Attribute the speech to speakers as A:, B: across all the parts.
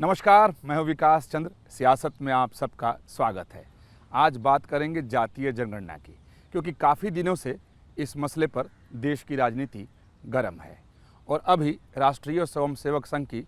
A: नमस्कार, मैं हूं विकास चंद्र। सियासत में आप सबका स्वागत है। आज बात करेंगे जातीय जनगणना की, क्योंकि काफ़ी दिनों से इस मसले पर देश की राजनीति गर्म है। और अभी राष्ट्रीय स्वयंसेवक संघ की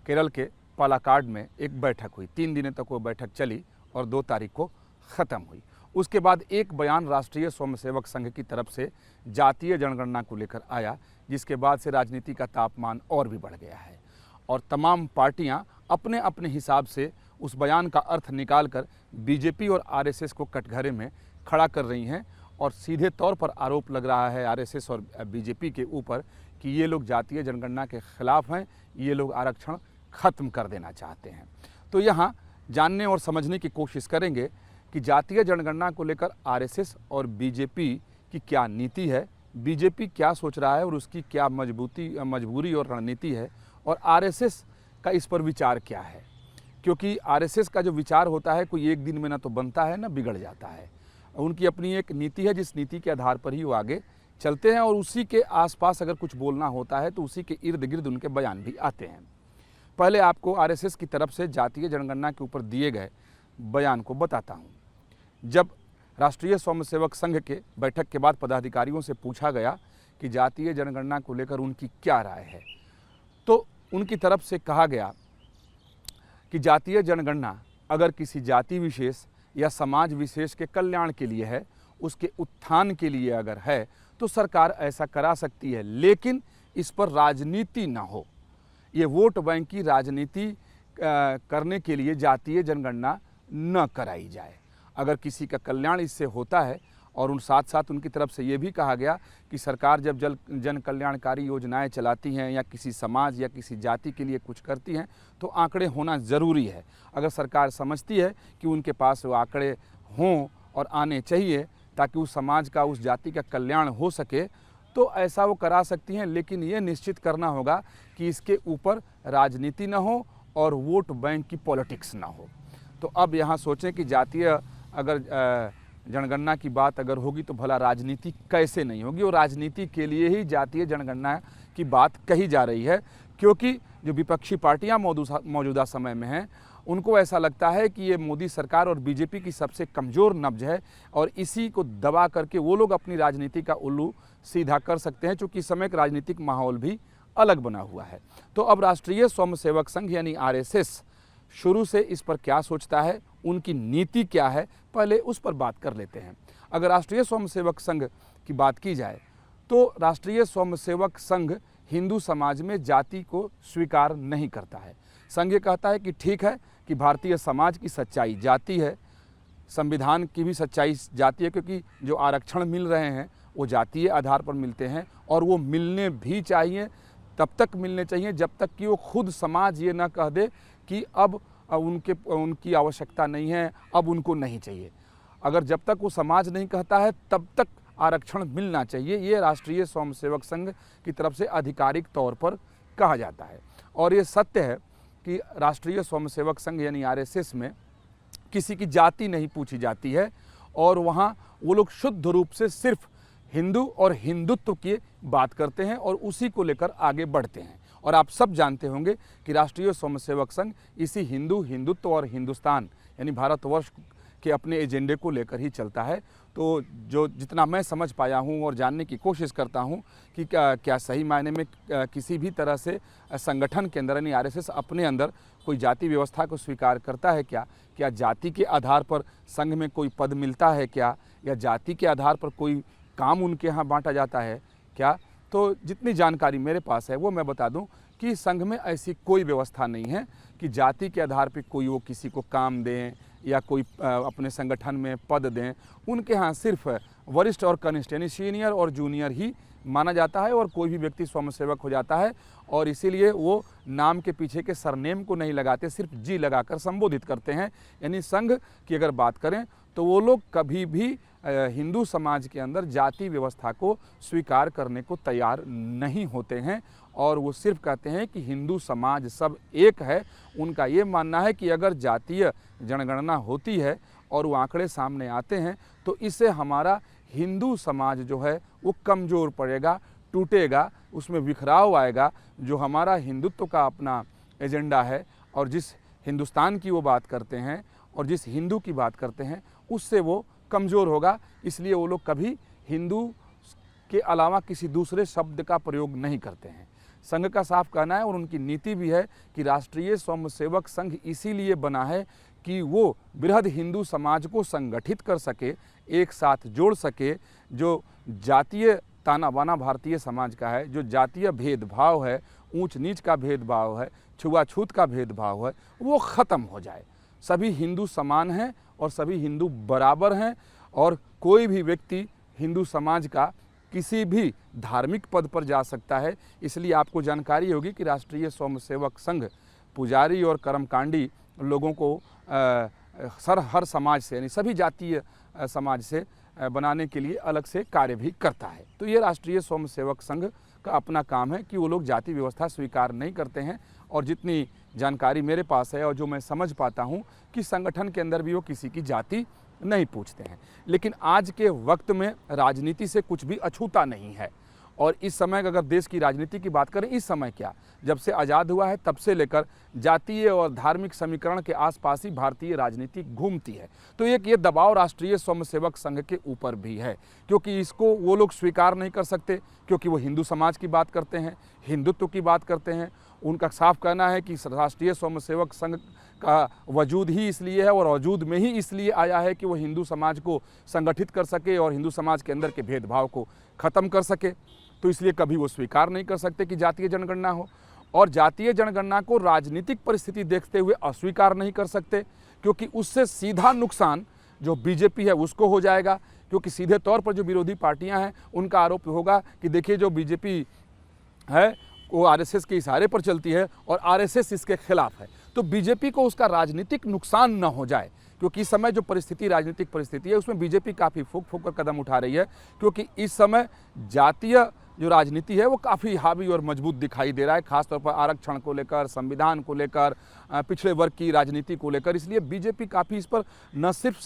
A: केरल के पालाकाड में एक बैठक हुई। 3 दिनों तक वो बैठक चली और 2 तारीख को ख़त्म हुई। उसके बाद एक बयान राष्ट्रीय स्वयंसेवक संघ की तरफ से जातीय जनगणना को लेकर आया, जिसके बाद से राजनीति का तापमान और भी बढ़ गया है और तमाम पार्टियां अपने अपने हिसाब से उस बयान का अर्थ निकालकर बीजेपी और आरएसएस को कटघरे में खड़ा कर रही हैं। और सीधे तौर पर आरोप लग रहा है आरएसएस और बीजेपी के ऊपर कि ये लोग जातीय जनगणना के खिलाफ हैं, ये लोग आरक्षण ख़त्म कर देना चाहते हैं। तो यहाँ जानने और समझने की कोशिश करेंगे कि जातीय जनगणना को लेकर आरएसएस और बीजेपी की क्या नीति है, बीजेपी क्या सोच रहा है और उसकी क्या मजबूरी और रणनीति है, और आरएसएस का इस पर विचार क्या है। क्योंकि आरएसएस का जो विचार होता है कोई एक दिन में ना तो बनता है ना बिगड़ जाता है। उनकी अपनी एक नीति है, जिस नीति के आधार पर ही वो आगे चलते हैं और उसी के आसपास अगर कुछ बोलना होता है तो उसी के इर्द गिर्द उनके बयान भी आते हैं। पहले आपको आरएसएस की तरफ से जातीय जनगणना के ऊपर दिए गए बयान को बताता हूँ। जब राष्ट्रीय स्वयंसेवक संघ के बैठक के बाद पदाधिकारियों से पूछा गया कि जातीय जनगणना को लेकर उनकी क्या राय है, तो उनकी तरफ से कहा गया कि जातीय जनगणना अगर किसी जाति विशेष या समाज विशेष के कल्याण के लिए है, उसके उत्थान के लिए अगर है, तो सरकार ऐसा करा सकती है, लेकिन इस पर राजनीति ना हो। ये वोट बैंक की राजनीति करने के लिए जातीय जनगणना न कराई जाए। अगर किसी का कल्याण इससे होता है, और उन साथ साथ उनकी तरफ से ये भी कहा गया कि सरकार जब जन कल्याणकारी योजनाएं चलाती हैं या किसी समाज या किसी जाति के लिए कुछ करती हैं तो आंकड़े होना ज़रूरी है। अगर सरकार समझती है कि उनके पास वो आंकड़े हों और आने चाहिए ताकि उस समाज का, उस जाति का कल्याण हो सके, तो ऐसा वो करा सकती हैं, लेकिन ये निश्चित करना होगा कि इसके ऊपर राजनीति न हो और वोट बैंक की पॉलिटिक्स ना हो। तो अब यहाँ सोचें कि जातीय अगर जनगणना की बात अगर होगी तो भला राजनीति कैसे नहीं होगी, और राजनीति के लिए ही जातीय जनगणना की बात कही जा रही है। क्योंकि जो विपक्षी पार्टियां मौजूदा समय में हैं, उनको ऐसा लगता है कि ये मोदी सरकार और बीजेपी की सबसे कमज़ोर नब्ज है और इसी को दबा करके वो लोग अपनी राजनीति का उल्लू सीधा कर सकते हैं, चूँकि इस समय का राजनीतिक माहौल भी अलग बना हुआ है। तो अब राष्ट्रीय स्वयंसेवक संघ यानी आरएसएस शुरू से इस पर क्या सोचता है, उनकी नीति क्या है, पहले उस पर बात कर लेते हैं। अगर राष्ट्रीय स्वयंसेवक संघ की बात की जाए तो राष्ट्रीय स्वयंसेवक संघ हिंदू समाज में जाति को स्वीकार नहीं करता है। संघ ये कहता है कि ठीक है कि भारतीय समाज की सच्चाई जाति है, संविधान की भी सच्चाई जाति है, क्योंकि जो आरक्षण मिल रहे हैं वो जातीय आधार पर मिलते हैं और वो मिलने भी चाहिए, तब तक मिलने चाहिए जब तक कि वो खुद समाज ये ना कह दे कि अब उनकी आवश्यकता नहीं है, अब उनको नहीं चाहिए। अगर जब तक वो समाज नहीं कहता है तब तक आरक्षण मिलना चाहिए। ये राष्ट्रीय स्वयंसेवक संघ की तरफ से आधिकारिक तौर पर कहा जाता है। और ये सत्य है कि राष्ट्रीय स्वयंसेवक संघ यानी आरएसएस में किसी की जाति नहीं पूछी जाती है और वहाँ वो लोग शुद्ध रूप से सिर्फ हिंदू और हिंदुत्व की बात करते हैं और उसी को लेकर आगे बढ़ते हैं। और आप सब जानते होंगे कि राष्ट्रीय स्वयंसेवक संघ इसी हिंदुत्व और हिंदुस्तान यानी भारतवर्ष के अपने एजेंडे को लेकर ही चलता है। तो जो जितना मैं समझ पाया हूँ और जानने की कोशिश करता हूँ कि क्या सही मायने में किसी भी तरह से संगठन के अंदर यानी आरएसएस अपने अंदर कोई जाति व्यवस्था को स्वीकार करता है क्या जाति के आधार पर संघ में कोई पद मिलता है क्या, या जाति के आधार पर कोई काम उनके यहाँ बांटा जाता है क्या। तो जितनी जानकारी मेरे पास है वो मैं बता दूं कि संघ में ऐसी कोई व्यवस्था नहीं है कि जाति के आधार पर कोई वो किसी को काम दें या कोई अपने संगठन में पद दें। उनके यहाँ सिर्फ वरिष्ठ और कनिष्ठ यानी सीनियर और जूनियर ही माना जाता है और कोई भी व्यक्ति स्वयंसेवक हो जाता है। और इसीलिए वो नाम के पीछे के सरनेम को नहीं लगाते, सिर्फ जी लगाकर संबोधित करते हैं। यानी संघ की अगर बात करें तो वो लोग कभी भी हिंदू समाज के अंदर जाति व्यवस्था को स्वीकार करने को तैयार नहीं होते हैं और वो सिर्फ कहते हैं कि हिंदू समाज सब एक है। उनका ये मानना है कि अगर जातीय जनगणना होती है और वो आंकड़े सामने आते हैं तो इससे हमारा हिंदू समाज जो है वो कमज़ोर पड़ेगा, टूटेगा, उसमें बिखराव आएगा। जो हमारा हिंदुत्व का अपना एजेंडा है और जिस हिंदुस्तान की वो बात करते हैं और जिस हिंदू की बात करते हैं उससे वो कमज़ोर होगा। इसलिए वो लोग कभी हिंदू के अलावा किसी दूसरे शब्द का प्रयोग नहीं करते हैं। संघ का साफ कहना है और उनकी नीति भी है कि राष्ट्रीय स्वयंसेवक संघ इसीलिए बना है कि वो बृहद हिंदू समाज को संगठित कर सके, एक साथ जोड़ सके। जो जातीय ताना बाना भारतीय समाज का है, जो जातीय भेदभाव है, ऊंच नीच का भेदभाव है, छुआछूत का भेदभाव है, वो ख़त्म हो जाए। सभी हिंदू समान हैं और सभी हिंदू बराबर हैं और कोई भी व्यक्ति हिंदू समाज का किसी भी धार्मिक पद पर जा सकता है। इसलिए आपको जानकारी होगी कि राष्ट्रीय स्वयंसेवक संघ पुजारी और कर्मकांडी लोगों को हर समाज से यानी सभी जातीय समाज से बनाने के लिए अलग से कार्य भी करता है। तो ये राष्ट्रीय स्वयंसेवक संघ का अपना काम है कि वो लोग जाति व्यवस्था स्वीकार नहीं करते हैं। और जितनी जानकारी मेरे पास है और जो मैं समझ पाता हूँ कि संगठन के अंदर भी वो किसी की जाति नहीं पूछते हैं। लेकिन आज के वक्त में राजनीति से कुछ भी अछूता नहीं है। और इस समय अगर देश की राजनीति की बात करें, इस समय क्या, जब से आज़ाद हुआ है तब से लेकर जातीय और धार्मिक समीकरण के आसपास ही भारतीय राजनीति घूमती है। तो एक ये दबाव राष्ट्रीय स्वयंसेवक संघ के ऊपर भी है, क्योंकि इसको वो लोग स्वीकार नहीं कर सकते, क्योंकि वो हिंदू समाज की बात करते हैं, हिंदुत्व की बात करते हैं। उनका साफ कहना है कि राष्ट्रीय स्वयंसेवक संघ का वजूद ही इसलिए है और वजूद में ही इसलिए आया है कि वो हिंदू समाज को संगठित कर सके और हिंदू समाज के अंदर के भेदभाव को ख़त्म कर सके। तो इसलिए कभी वो स्वीकार नहीं कर सकते कि जातीय जनगणना हो, और जातीय जनगणना को राजनीतिक परिस्थिति देखते हुए अस्वीकार नहीं कर सकते, क्योंकि उससे सीधा नुकसान जो बीजेपी है उसको हो जाएगा। क्योंकि सीधे तौर पर जो विरोधी पार्टियां हैं उनका आरोप होगा कि देखिए जो बीजेपी है वो आरएसएस के इशारे पर चलती है और आरएसएस इसके खिलाफ है। तो बीजेपी को उसका राजनीतिक नुकसान न हो जाए, क्योंकि इस समय जो परिस्थिति राजनीतिक परिस्थिति है उसमें बीजेपी काफ़ी फूंक फूंक कर कदम उठा रही है, क्योंकि इस समय जातीय जो राजनीति है वो काफ़ी हावी और मजबूत दिखाई दे रहा है, खासतौर पर आरक्षण को लेकर, संविधान को लेकर, पिछड़े वर्ग की राजनीति को लेकर। इसलिए बीजेपी काफ़ी इस पर न सिर्फ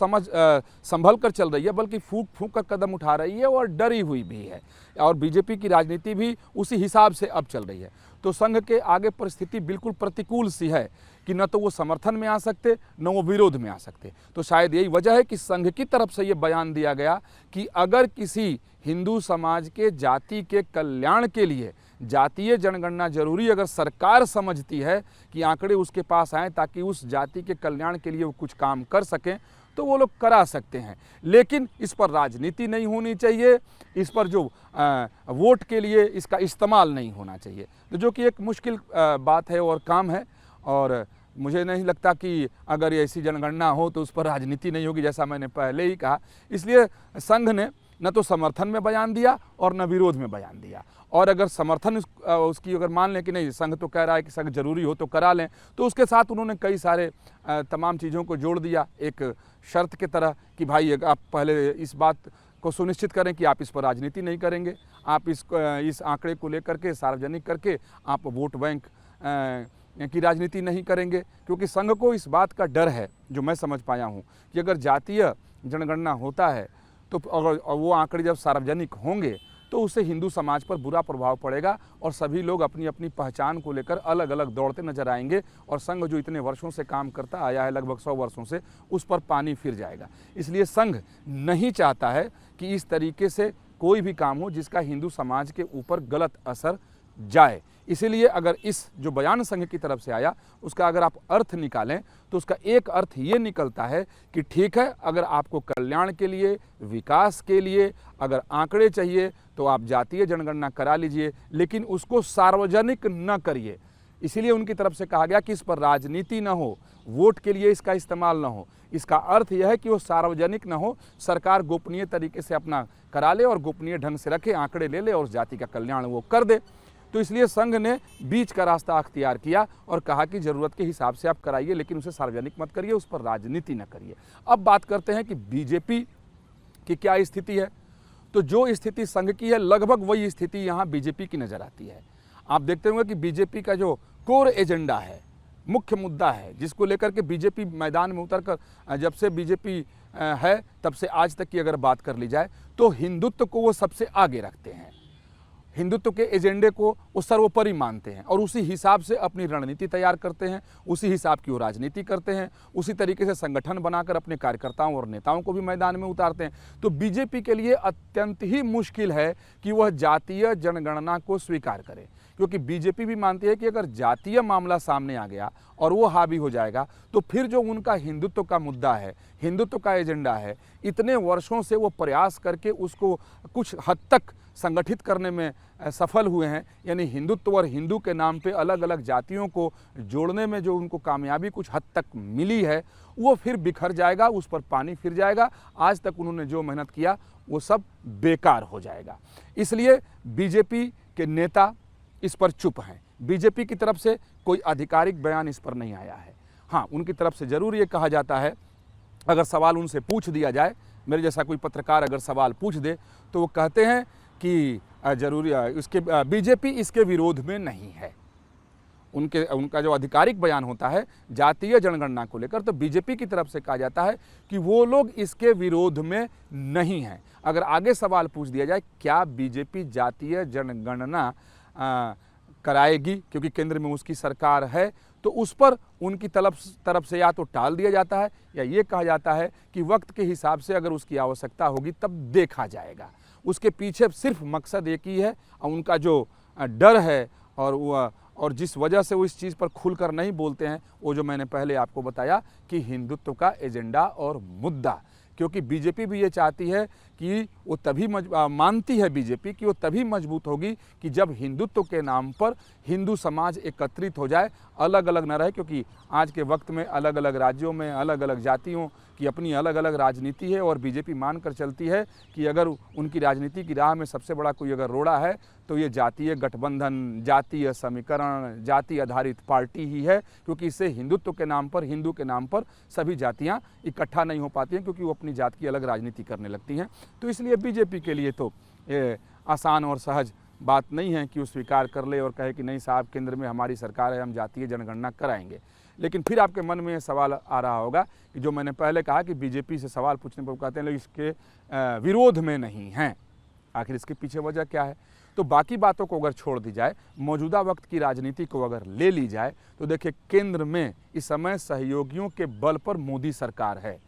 A: संभल कर चल रही है बल्कि फूंक फूंक कर कदम उठा रही है और डरी हुई भी है, और बीजेपी की राजनीति भी उसी हिसाब से अब चल रही है। तो संघ के आगे परिस्थिति बिल्कुल प्रतिकूल सी है कि न तो वो समर्थन में आ सकते न वो विरोध में आ सकते। तो शायद यही वजह है कि संघ की तरफ से ये बयान दिया गया कि अगर किसी हिंदू समाज के जाति के कल्याण के लिए जातीय जनगणना जरूरी अगर सरकार समझती है कि आंकड़े उसके पास आएँ ताकि उस जाति के कल्याण के लिए वो कुछ काम कर सकें, तो वो लोग करा सकते हैं। लेकिन इस पर राजनीति नहीं होनी चाहिए, इस पर जो वोट के लिए इसका इस्तेमाल नहीं होना चाहिए, तो जो कि एक मुश्किल बात है और काम है। और मुझे नहीं लगता कि अगर ऐसी जनगणना हो तो उस पर राजनीति नहीं होगी, जैसा मैंने पहले ही कहा। इसलिए संघ ने न तो समर्थन में बयान दिया और न विरोध में बयान दिया। और अगर समर्थन उसकी अगर मान लें कि नहीं, संघ तो कह रहा है कि संघ जरूरी हो तो करा लें, तो उसके साथ उन्होंने कई सारे तमाम चीज़ों को जोड़ दिया एक शर्त के तरह कि भाई आप पहले इस बात को सुनिश्चित करें कि आप इस पर राजनीति नहीं करेंगे, आप इस आंकड़े को लेकर के सार्वजनिक करके आप वोट बैंक की राजनीति नहीं करेंगे। क्योंकि संघ को इस बात का डर है, जो मैं समझ पाया हूँ, कि अगर जातीय जनगणना होता है तो अगर वो आंकड़े जब सार्वजनिक होंगे तो उससे हिंदू समाज पर बुरा प्रभाव पड़ेगा और सभी लोग अपनी अपनी पहचान को लेकर अलग अलग दौड़ते नजर आएंगे, और संघ जो इतने वर्षों से काम करता आया है, लगभग 100 वर्षों से, उस पर पानी फिर जाएगा। इसलिए संघ नहीं चाहता है कि इस तरीके से कोई भी काम हो जिसका हिंदू समाज के ऊपर गलत असर जाए। इसीलिए अगर इस जो बयान संघ की तरफ से आया उसका अगर आप अर्थ निकालें तो उसका एक अर्थ ये निकलता है कि ठीक है, अगर आपको कल्याण के लिए, विकास के लिए अगर आंकड़े चाहिए तो आप जातीय जनगणना करा लीजिए, लेकिन उसको सार्वजनिक न करिए। इसीलिए उनकी तरफ से कहा गया कि इस पर राजनीति न हो, वोट के लिए इसका इस्तेमाल न हो। इसका अर्थ यह है कि वो सार्वजनिक न हो, सरकार गोपनीय तरीके से अपना करा ले और गोपनीय ढंग से रखे, आंकड़े ले ले और जाति का कल्याण वो कर दे। तो इसलिए संघ ने बीच का रास्ता अख्तियार किया और कहा कि ज़रूरत के हिसाब से आप कराइए, लेकिन उसे सार्वजनिक मत करिए, उस पर राजनीति न करिए। अब बात करते हैं कि बीजेपी की क्या स्थिति है। तो जो स्थिति संघ की है लगभग वही स्थिति यहाँ बीजेपी की नज़र आती है। आप देखते होंगे कि बीजेपी का जो कोर एजेंडा है, मुख्य मुद्दा है, जिसको लेकर के बीजेपी मैदान में उतर कर, जब से बीजेपी है तब से आज तक की अगर बात कर ली जाए तो हिंदुत्व को वो सबसे आगे रखते हैं। हिंदुत्व के एजेंडे को वो सर्वोपरि मानते हैं और उसी हिसाब से अपनी रणनीति तैयार करते हैं, उसी हिसाब की वो राजनीति करते हैं, उसी तरीके से संगठन बनाकर अपने कार्यकर्ताओं और नेताओं को भी मैदान में उतारते हैं। तो बीजेपी के लिए अत्यंत ही मुश्किल है कि वह जातीय जनगणना को स्वीकार करे, क्योंकि बीजेपी भी मानती है कि अगर जातीय मामला सामने आ गया और वो हावी हो जाएगा तो फिर जो उनका हिंदुत्व का मुद्दा है, हिंदुत्व का एजेंडा है, इतने वर्षों से वो प्रयास करके उसको कुछ हद तक संगठित करने में सफल हुए हैं, यानी हिंदुत्व और हिंदू के नाम पे अलग अलग जातियों को जोड़ने में जो उनको कामयाबी कुछ हद तक मिली है, वो फिर बिखर जाएगा, उस पर पानी फिर जाएगा। आज तक उन्होंने जो मेहनत किया वो सब बेकार हो जाएगा। इसलिए बीजेपी के नेता इस पर चुप हैं। बीजेपी की तरफ से कोई आधिकारिक बयान इस पर नहीं आया है। हाँ, उनकी तरफ से ज़रूर ये कहा जाता है, अगर सवाल उनसे पूछ दिया जाए, मेरे जैसा कोई पत्रकार अगर सवाल पूछ दे तो वो कहते हैं कि जरूरी इसके बीजेपी इसके विरोध में नहीं है। उनका जो आधिकारिक बयान होता है जातीय जनगणना को लेकर, तो बीजेपी की तरफ से कहा जाता है कि वो लोग इसके विरोध में नहीं हैं। अगर आगे सवाल पूछ दिया जाए क्या बीजेपी जातीय जनगणना कराएगी, क्योंकि केंद्र में उसकी सरकार है, तो उस पर उनकी तरफ से या तो टाल दिया जाता है या ये कहा जाता है कि वक्त के हिसाब से अगर उसकी आवश्यकता होगी तब देखा जाएगा। उसके पीछे सिर्फ मकसद एक ही है, और उनका जो डर है और जिस वजह से वो इस चीज़ पर खुलकर नहीं बोलते हैं, वो जो मैंने पहले आपको बताया कि हिंदुत्व का एजेंडा और मुद्दा। क्योंकि बीजेपी भी ये चाहती है कि वो तभी मानती है बीजेपी कि वो तभी मजबूत होगी कि जब हिंदुत्व के नाम पर हिंदू समाज एकत्रित हो जाए, अलग अलग न रहे। क्योंकि आज के वक्त में अलग अलग राज्यों में अलग अलग जातियों की अपनी अलग अलग राजनीति है, और बीजेपी मानकर चलती है कि अगर उनकी राजनीति की राह में सबसे बड़ा कोई अगर रोड़ा है तो ये जातीय गठबंधन, जातीय समीकरण, जाति आधारित पार्टी ही है। क्योंकि इससे हिंदुत्व के नाम पर, हिंदू के नाम पर सभी जातियाँ इकट्ठा नहीं हो पाती हैं, क्योंकि वो अपनी जात की अलग राजनीति करने लगती हैं। तो इसलिए बीजेपी के लिए तो आसान और सहज बात नहीं है कि वो स्वीकार कर ले और कहे कि नहीं साहब, केंद्र में हमारी सरकार है, हम जातीय जनगणना कराएंगे। लेकिन फिर आपके मन में ये सवाल आ रहा होगा कि जो मैंने पहले कहा कि बीजेपी से सवाल पूछने पर कहते हैं लोग इसके विरोध में नहीं हैं, आखिर इसके पीछे वजह क्या है? तो बाकी बातों को अगर छोड़ दी जाए, मौजूदा वक्त की राजनीति को अगर ले ली जाए, तो देखिए केंद्र में इस समय सहयोगियों के बल पर मोदी सरकार है,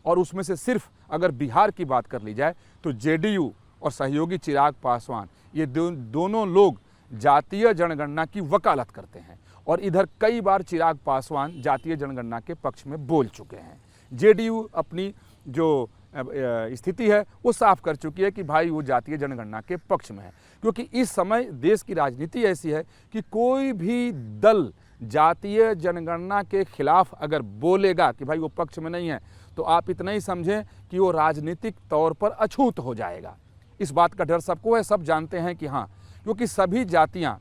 A: और उसमें से सिर्फ अगर बिहार की बात कर ली जाए तो जेडीयू और सहयोगी चिराग पासवान, ये दोनों लोग जातीय जनगणना की वकालत करते हैं, और इधर कई बार चिराग पासवान जातीय जनगणना के पक्ष में बोल चुके हैं। जेडीयू अपनी जो स्थिति है वो साफ कर चुकी है कि भाई वो जातीय जनगणना के पक्ष में है, क्योंकि इस समय देश की राजनीति ऐसी है कि कोई भी दल जातीय जनगणना के खिलाफ अगर बोलेगा कि भाई वो पक्ष में नहीं है, तो आप इतना ही समझें कि वो राजनीतिक तौर पर अछूत हो जाएगा। इस बात का डर सबको है, सब जानते हैं कि हाँ, क्योंकि सभी जातियाँ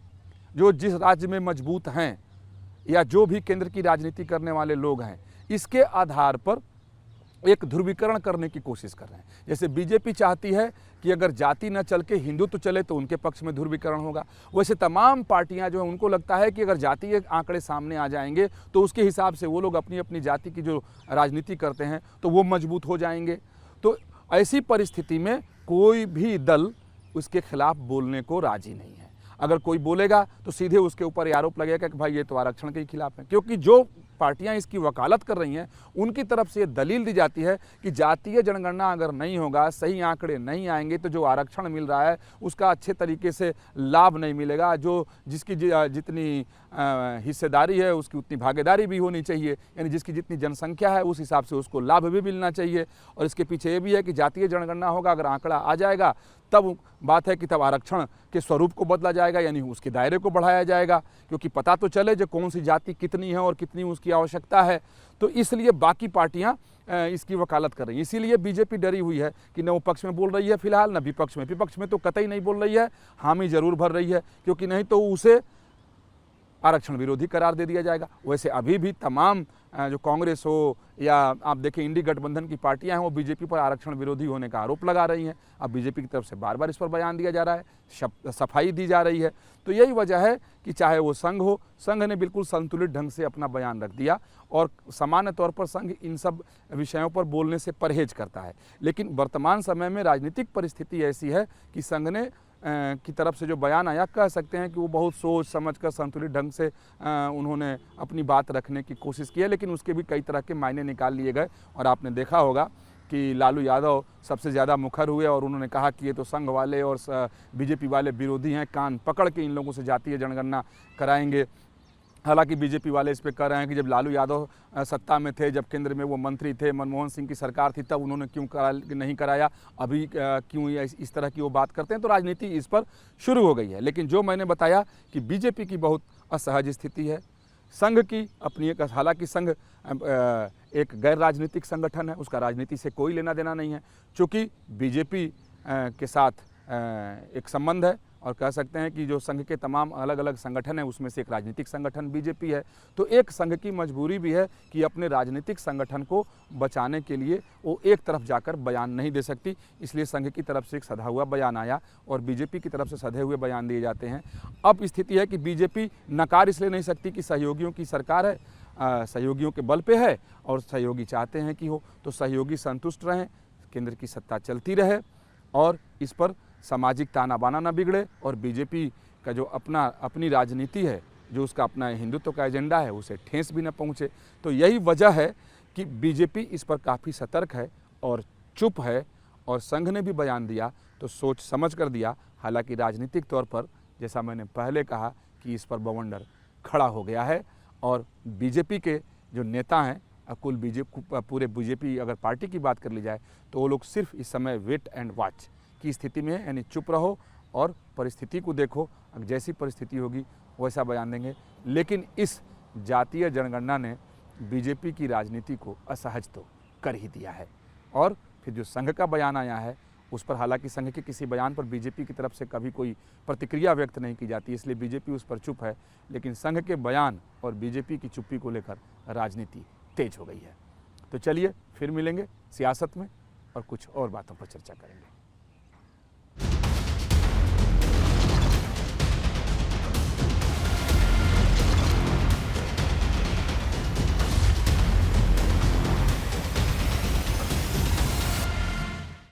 A: जो जिस राज्य में मजबूत हैं या जो भी केंद्र की राजनीति करने वाले लोग हैं, इसके आधार पर एक ध्रुवीकरण करने की कोशिश कर रहे हैं। जैसे बीजेपी चाहती है कि अगर जाति न चल के हिंदुत्व चले तो उनके पक्ष में ध्रुवीकरण होगा, वैसे तमाम पार्टियां जो हैं उनको लगता है कि अगर जातीय आंकड़े सामने आ जाएंगे तो उसके हिसाब से वो लोग अपनी अपनी जाति की जो राजनीति करते हैं तो वो मजबूत हो जाएंगे। तो ऐसी परिस्थिति में कोई भी दल उसके खिलाफ बोलने को राजी नहीं है। अगर कोई बोलेगा तो सीधे उसके ऊपर आरोप लगेगा कि भाई ये तो आरक्षण के खिलाफ है, क्योंकि जो पार्टियां इसकी वकालत कर रही हैं उनकी तरफ से ये दलील दी जाती है कि जातीय जनगणना अगर नहीं होगा, सही आंकड़े नहीं आएंगे, तो जो आरक्षण मिल रहा है उसका अच्छे तरीके से लाभ नहीं मिलेगा। जो जिसकी जितनी हिस्सेदारी है उसकी उतनी भागीदारी भी होनी चाहिए, यानी जिसकी जितनी जनसंख्या है उस हिसाब से उसको लाभ भी मिलना चाहिए। और इसके पीछे ये भी है कि जातीय जनगणना होगा, अगर आंकड़ा आ जाएगा तब बात है कि तब आरक्षण के स्वरूप को बदला जाएगा, यानी उसके दायरे को बढ़ाया जाएगा, क्योंकि पता तो चले जो कौन सी जाति कितनी है और कितनी उसकी आवश्यकता है। तो इसलिए बाकी पार्टियां इसकी वकालत कर रही हैं। इसीलिए बीजेपी डरी हुई है कि न वो पक्ष में बोल रही है फिलहाल, न विपक्ष में। विपक्ष में तो कतई नहीं बोल रही है, हामी जरूर भर रही है, क्योंकि नहीं तो उसे आरक्षण विरोधी करार दे दिया जाएगा। वैसे अभी भी तमाम जो कांग्रेस हो या आप देखें इंडी गठबंधन की पार्टियां हैं, वो बीजेपी पर आरक्षण विरोधी होने का आरोप लगा रही हैं। अब बीजेपी की तरफ से बार बार इस पर बयान दिया जा रहा है, सफाई दी जा रही है। तो यही वजह है कि चाहे वो संघ हो, संघ ने बिल्कुल संतुलित ढंग से अपना बयान रख दिया, और सामान्य तौर पर संघ इन सब विषयों पर बोलने से परहेज करता है। लेकिन वर्तमान समय में राजनीतिक परिस्थिति ऐसी है कि संघ ने की तरफ से जो बयान आया, कह सकते हैं कि वो बहुत सोच समझ कर संतुलित ढंग से उन्होंने अपनी बात रखने की कोशिश की है, लेकिन उसके भी कई तरह के मायने निकाल लिए गए। और आपने देखा होगा कि लालू यादव सबसे ज़्यादा मुखर हुए और उन्होंने कहा कि ये तो संघ वाले और बीजेपी वाले विरोधी हैं, कान पकड़ के इन लोगों से जातीय जनगणना कराएंगे। हालांकि बीजेपी वाले इस पे कह रहे हैं कि जब लालू यादव सत्ता में थे, जब केंद्र में वो मंत्री थे, मनमोहन सिंह की सरकार थी, तब उन्होंने क्यों नहीं कराया, अभी क्यों इस तरह की वो बात करते हैं। तो राजनीति इस पर शुरू हो गई है। लेकिन जो मैंने बताया कि बीजेपी की बहुत असहज स्थिति है, संघ की अपनी एक, हालांकि संघ एक गैर राजनीतिक संगठन है, उसका राजनीति से कोई लेना देना नहीं है। चूँकि बीजेपी के साथ एक संबंध है और कह सकते हैं कि जो संघ के तमाम अलग अलग संगठन हैं उसमें से एक राजनीतिक संगठन बीजेपी है, तो एक संघ की मजबूरी भी है कि अपने राजनीतिक संगठन को बचाने के लिए वो एक तरफ जाकर बयान नहीं दे सकती। इसलिए संघ की तरफ से एक सधा हुआ बयान आया और बीजेपी की तरफ से सधे हुए बयान दिए जाते हैं। अब स्थिति है कि बीजेपी नकार इसलिए नहीं सकती कि सहयोगियों की सरकार है, सहयोगियों के बल पे है और सहयोगी चाहते हैं कि हो, तो सहयोगी संतुष्ट रहें, केंद्र की सत्ता चलती रहे और इस पर सामाजिक ताना बाना न बिगड़े और बीजेपी का जो अपनी राजनीति है, जो उसका अपना हिंदुत्व का एजेंडा है, उसे ठेस भी न पहुँचे। तो यही वजह है कि बीजेपी इस पर काफ़ी सतर्क है और चुप है। और संघ ने भी बयान दिया तो सोच समझ कर दिया। हालांकि राजनीतिक तौर पर जैसा मैंने पहले कहा कि इस पर बवंडर खड़ा हो गया है और बीजेपी के जो नेता हैं, पूरे बीजेपी अगर पार्टी की बात कर ली जाए तो वो लोग सिर्फ इस समय वेट एंड वॉच की स्थिति में है, यानी चुप रहो और परिस्थिति को देखो, जैसी परिस्थिति होगी वैसा बयान देंगे। लेकिन इस जातीय जनगणना ने बीजेपी की राजनीति को असहज तो कर ही दिया है। और फिर जो संघ का बयान आया है उस पर, हालांकि संघ के किसी बयान पर बीजेपी की तरफ से कभी कोई प्रतिक्रिया व्यक्त नहीं की जाती, इसलिए बीजेपी उस पर चुप है। लेकिन संघ के बयान और बीजेपी की चुप्पी को लेकर राजनीति तेज हो गई है। तो चलिए फिर मिलेंगे सियासत में और कुछ और बातों पर चर्चा करेंगे।